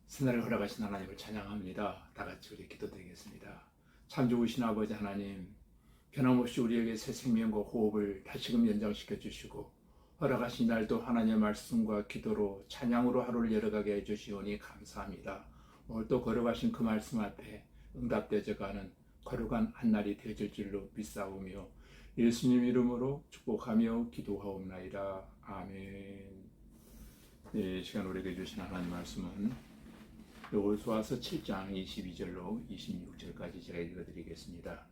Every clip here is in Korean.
새날을 허락하신 하나님을 찬양합니다. 다 같이 우리 기도드리겠습니다. 참 좋으신 아버지 하나님, 변함없이 우리에게 새 생명과 호흡을 다시금 연장시켜 주시고 허락하신 날도 하나님의 말씀과 기도로 찬양으로 하루를 열어가게 해주시오니 감사합니다. 오늘 또 걸어가신 그 말씀 앞에 응답되어가는 거룩한 한날이 되어질 줄로 믿사오며 예수님 이름으로 축복하며 기도하옵나이다. 아멘. 이 시간 우리에게 주신 하나님 말씀은 여호수아서 7장 22절로 26절까지 제가 읽어드리겠습니다.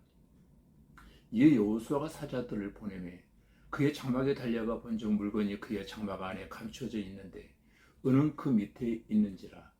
이에 여호수아가 사자들을 보내매 그의 장막에 달려가 본즉 물건이 그의 장막 안에 감춰져 있는데 은은 그 밑에 있는지라.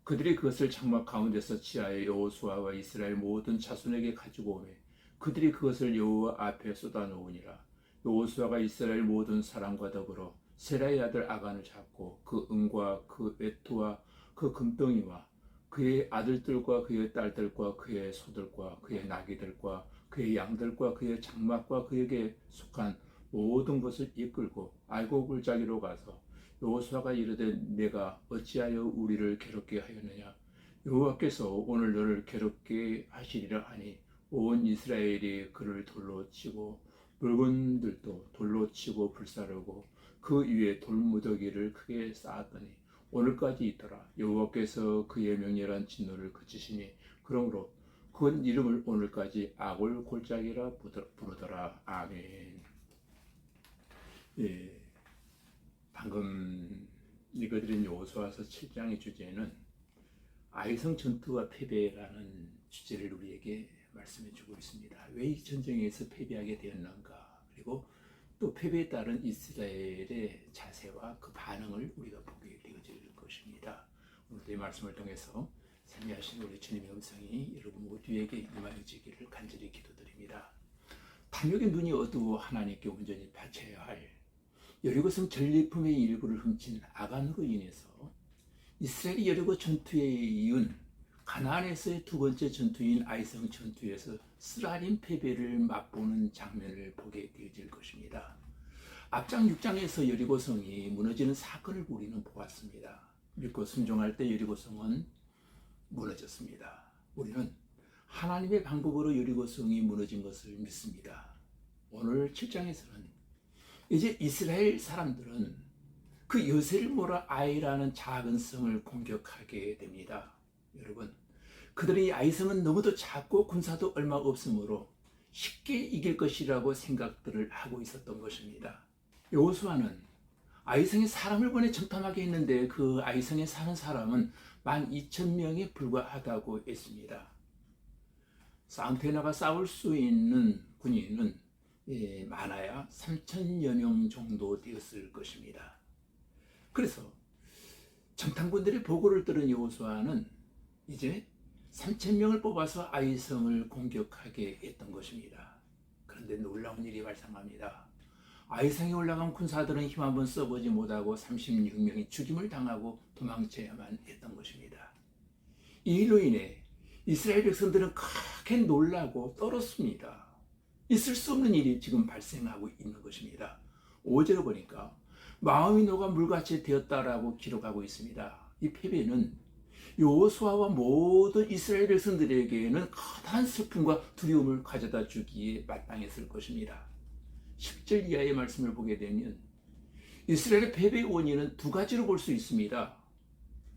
그들이 그것을 장막 가운데서 취하여 여호수아와 이스라엘 모든 자손에게 가지고 오매 그들이 그것을 여호와 앞에 쏟아놓으니라. 여호수아가 이스라엘 모든 사람과 더불어 세라의 아들 아간을 잡고 그 은과 그 외투와 그 금덩이와 그의 아들들과 그의 딸들과 그의 소들과 그의 나귀들과 그의 양들과 그의 장막과 그에게 속한 모든 것을 이끌고 알고 골짜기로 가서 여호수아가 이르되 내가 어찌하여 우리를 괴롭게 하였느냐. 여호와께서 오늘 너를 괴롭게 하시리라 하니 온 이스라엘이 그를 돌로 치고 물건들도 돌로 치고 불사르고 그 위에 돌무더기를 크게 쌓았더니 오늘까지 있더라. 여호와께서 그의 명렬한 진노를 그치시니 그러므로 그 이름을 오늘까지 아골 골짜기라 부르더라. 아멘. 예, 방금 읽어드린 여호수아서 7장의 주제는 아이성 전투와 패배라는 주제를 우리에게 말씀해 주고 있습니다. 왜 이 전쟁에서 패배하게 되었는가, 그리고 또 패배에 따른 이스라엘의 자세와 그 반응을 우리가 보게 되어질 것입니다. 오늘도 이 말씀을 통해서 참여하신 우리 주님의 음성이 여러분 모두에게 임하여지기를 간절히 기도드립니다. 탐욕의 눈이 어두워 하나님께 온전히 바쳐야 할 여리고성 전리품의 일부를 훔친 아간으로 인해서 이스라엘이 여리고 전투에 이은 가나안에서의 두 번째 전투인 아이성 전투에서 쓰라린 패배를 맛보는 장면을 보게 되어질 것입니다. 앞장 6장에서 여리고성이 무너지는 사건을 우리는 보았습니다. 믿고 순종할 때 여리고성은 무너졌습니다. 우리는 하나님의 방법으로 여리고성이 무너진 것을 믿습니다. 오늘 7장에서는 이제 이스라엘 사람들은 그 여셀 모라 아이라는 작은 성을 공격하게 됩니다. 여러분, 그들의 아이성은 너무도 작고 군사도 얼마 없으므로 쉽게 이길 것이라고 생각들을 하고 있었던 것입니다. 여호수아는 아이성에 사람을 보내 정탐하게 했는데 그 아이성에 사는 사람은 12,000명에 불과하다고 했습니다. 싸움터에 나가 싸울 수 있는 군인은 많아야 3,000여 명 정도 되었을 것입니다. 그래서 정탐꾼들의 보고를 들은 여호수아는 이제 3,000명을 뽑아서 아이성을 공격하게 했던 것입니다. 그런데 놀라운 일이 발생합니다. 아이성에 올라간 군사들은 힘 한번 써보지 못하고 36명이 죽임을 당하고 도망쳐야만 했던 것입니다. 이 일로 인해 이스라엘 백성들은 크게 놀라고 떨었습니다. 있을 수 없는 일이 지금 발생하고 있는 것입니다. 5절을 보니까 마음이 녹아 물같이 되었다라고 기록하고 있습니다. 이 패배는 여호수아와 모든 이스라엘 백성들에게는 커다란 슬픔과 두려움을 가져다 주기에 마땅했을 것입니다. 10절 이하의 말씀을 보게 되면 이스라엘의 패배의 원인은 두 가지로 볼 수 있습니다.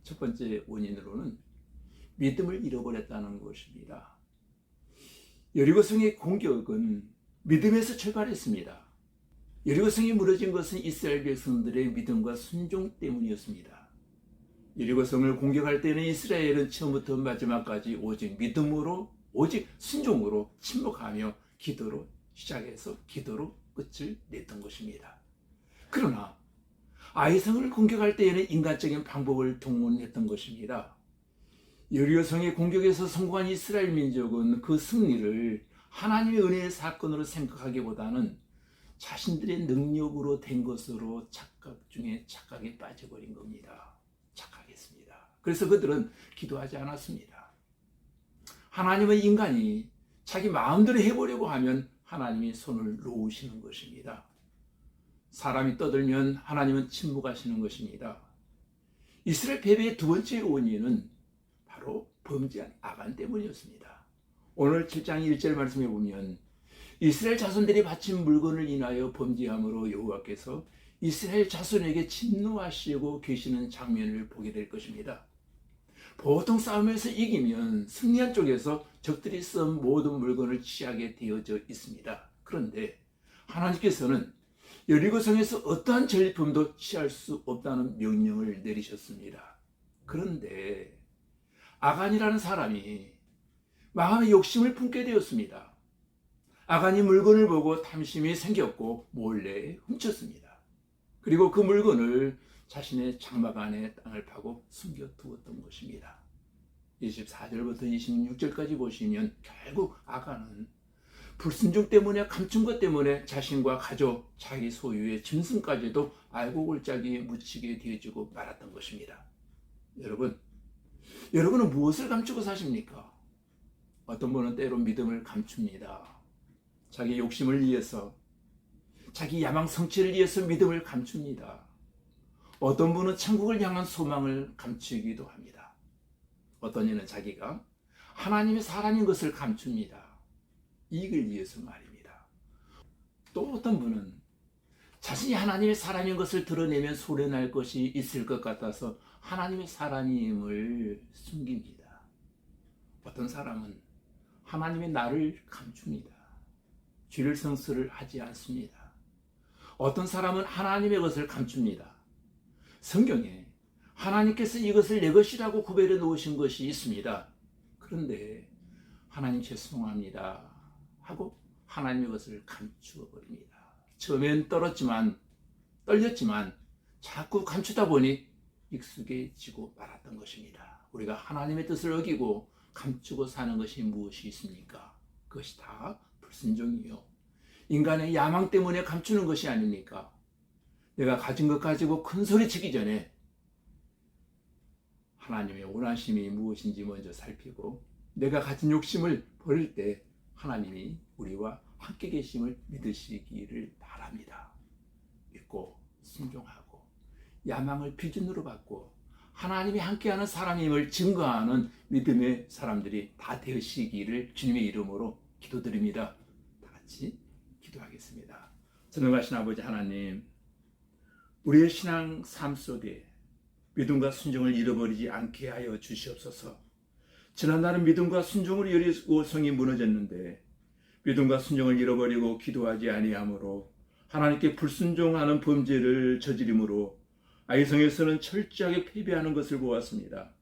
첫 번째 원인으로는 믿음을 잃어버렸다는 것입니다. 여리고성의 공격은 믿음에서 출발했습니다. 여리고성이 무너진 것은 이스라엘 백성들의 믿음과 순종 때문이었습니다. 여리고성을 공격할 때는 이스라엘은 처음부터 마지막까지 오직 믿음으로, 오직 순종으로 침묵하며 기도로 시작해서 기도로 끝을 냈던 것입니다. 그러나 아이성을 공격할 때에는 인간적인 방법을 동원했던 것입니다. 여리고성의 공격에서 성공한 이스라엘 민족은 그 승리를 하나님의 은혜의 사건으로 생각하기보다는 자신들의 능력으로 된 것으로 착각 중에 착각에 빠져버린 겁니다. 착각했습니다. 그래서 그들은 기도하지 않았습니다. 하나님은 인간이 자기 마음대로 해보려고 하면 하나님이 손을 놓으시는 것입니다. 사람이 떠들면 하나님은 침묵하시는 것입니다. 이스라엘 패배의 두 번째 원인은 바로 범죄한 아간 때문이었습니다. 오늘 7장 1절 말씀에 보면 이스라엘 자손들이 바친 물건을 인하여 범죄함으로 여호와께서 이스라엘 자손에게 진노하시고 계시는 장면을 보게 될 것입니다. 보통 싸움에서 이기면 승리한 쪽에서 적들이 쓴 모든 물건을 취하게 되어져 있습니다. 그런데 하나님께서는 여리고성에서 어떠한 전리품도 취할 수 없다는 명령을 내리셨습니다. 그런데 아간이라는 사람이 마음의 욕심을 품게 되었습니다. 아간이 물건을 보고 탐심이 생겼고 몰래 훔쳤습니다. 그리고 그 물건을 자신의 장막 안에 땅을 파고 숨겨두었던 것입니다. 24절부터 26절까지 보시면 결국 아간은 불순종 때문에 감춘 것 때문에 자신과 가족, 자기 소유의 짐승까지도 알고 골짜기에 묻히게 되어지고 말았던 것입니다. 여러분은 무엇을 감추고 사십니까? 어떤 분은 때로 믿음을 감춥니다. 자기 욕심을 위해서, 자기 야망 성취를 위해서 믿음을 감춥니다. 어떤 분은 천국을 향한 소망을 감추기도 합니다. 어떤 이는 자기가 하나님의 사람인 것을 감춥니다. 이익을 위해서 말입니다. 또 어떤 분은 자신이 하나님의 사람인 것을 드러내면 소리날 것이 있을 것 같아서 하나님의 사람임을 숨깁니다. 어떤 사람은 하나님의 나를 감춥니다. 죄를 성스를 하지 않습니다. 어떤 사람은 하나님의 것을 감춥니다. 성경에 하나님께서 이것을 내 것이라고 구별해 놓으신 것이 있습니다. 그런데 하나님 죄송합니다 하고 하나님의 것을 감추어 버립니다. 처음엔 떨렸지만 자꾸 감추다 보니 익숙해지고 말았던 것입니다. 우리가 하나님의 뜻을 어기고 감추고 사는 것이 무엇이 있습니까? 그것이 다 불순종이요, 인간의 야망 때문에 감추는 것이 아닙니까? 내가 가진 것 가지고 큰 소리 치기 전에 하나님의 원하심이 무엇인지 먼저 살피고 내가 가진 욕심을 버릴 때 하나님이 우리와 함께 계심을 믿으시기를 바랍니다. 믿고 순종하고 야망을 비전으로 받고 하나님이 함께하는 사람임을 증거하는 믿음의 사람들이 다 되시기를 주님의 이름으로 기도드립니다. 다 같이 기도하겠습니다. 전능하신 아버지 하나님, 우리의 신앙 삶 속에 믿음과 순종을 잃어버리지 않게 하여 주시옵소서. 지난날은 믿음과 순종으로 여리고성이 무너졌는데 믿음과 순종을 잃어버리고 기도하지 아니하므로 하나님께 불순종하는 범죄를 저지름으로 아이성에서는 철저하게 패배하는 것을 보았습니다.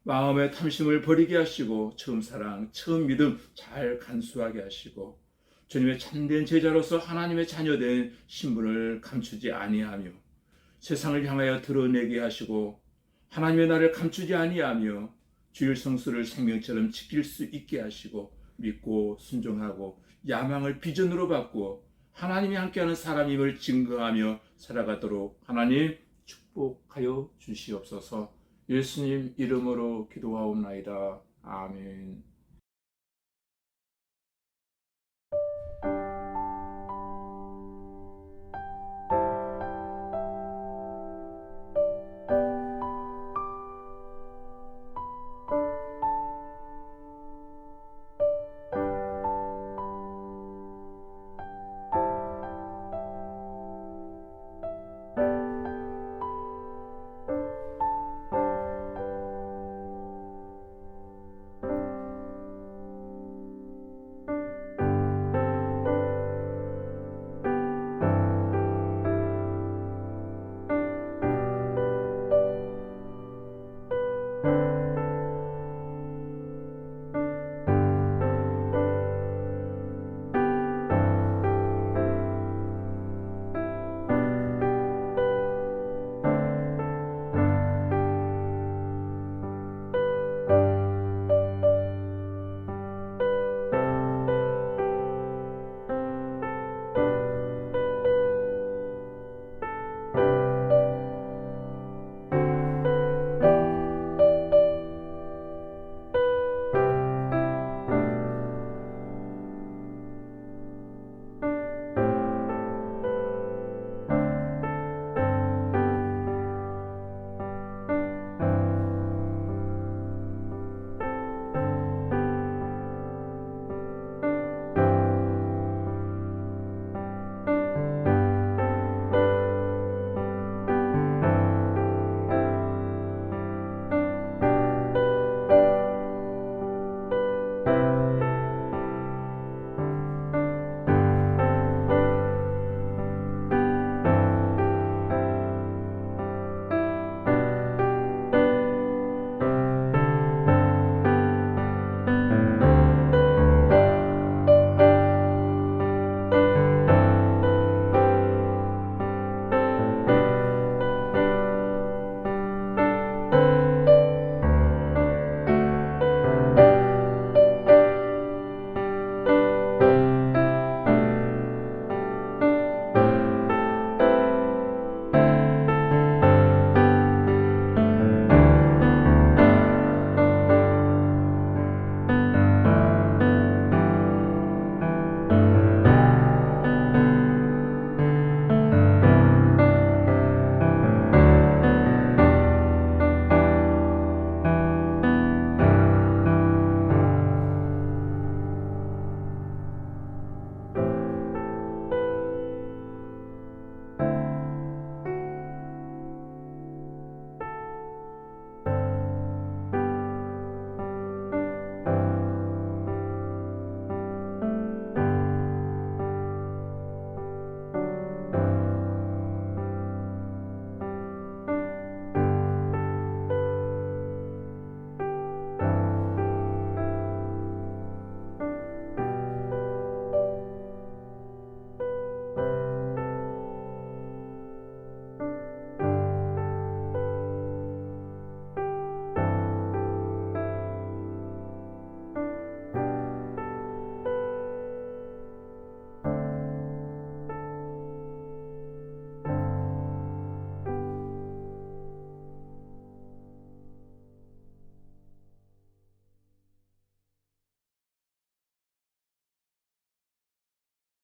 마음의 탐심을 버리게 하시고 처음 사랑, 처음 믿음 잘 간수하게 하시고 주님의 참된 제자로서 하나님의 자녀된 신분을 감추지 아니하며 세상을 향하여 드러내게 하시고 하나님의 나를 감추지 아니하며 주일 성수를 생명처럼 지킬 수 있게 하시고 믿고 순종하고 야망을 비전으로 바꾸어 하나님이 함께하는 사람임을 증거하며 살아가도록 하나님 축복하여 주시옵소서. 예수님 이름으로 기도하옵나이다. 아멘.